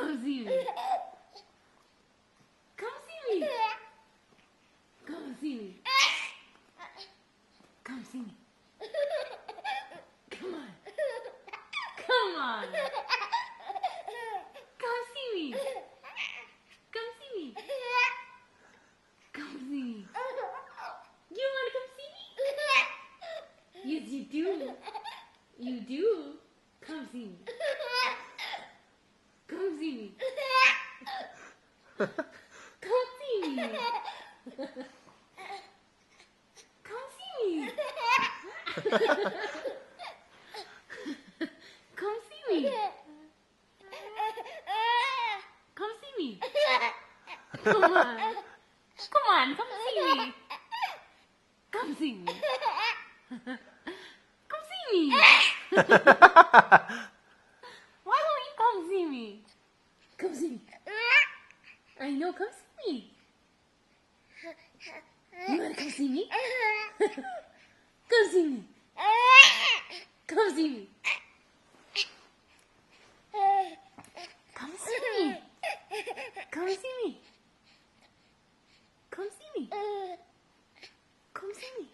Come see me. Come see me. Come see me. Come see me. Come on. Come on. Come see me. Come see me. Come see me. You want to come see me? Yes, you do. You do. Come see me. Come see me. Come see me. Come see me. Come see me. Come see me. Come on. Come on, come see me. Come see me. Come see me. Why won't you come see me? Come see me. I know, come see me. You wanna come see me? Come see me. Come see me. Come see me. Come see me. Come see me. Come see me.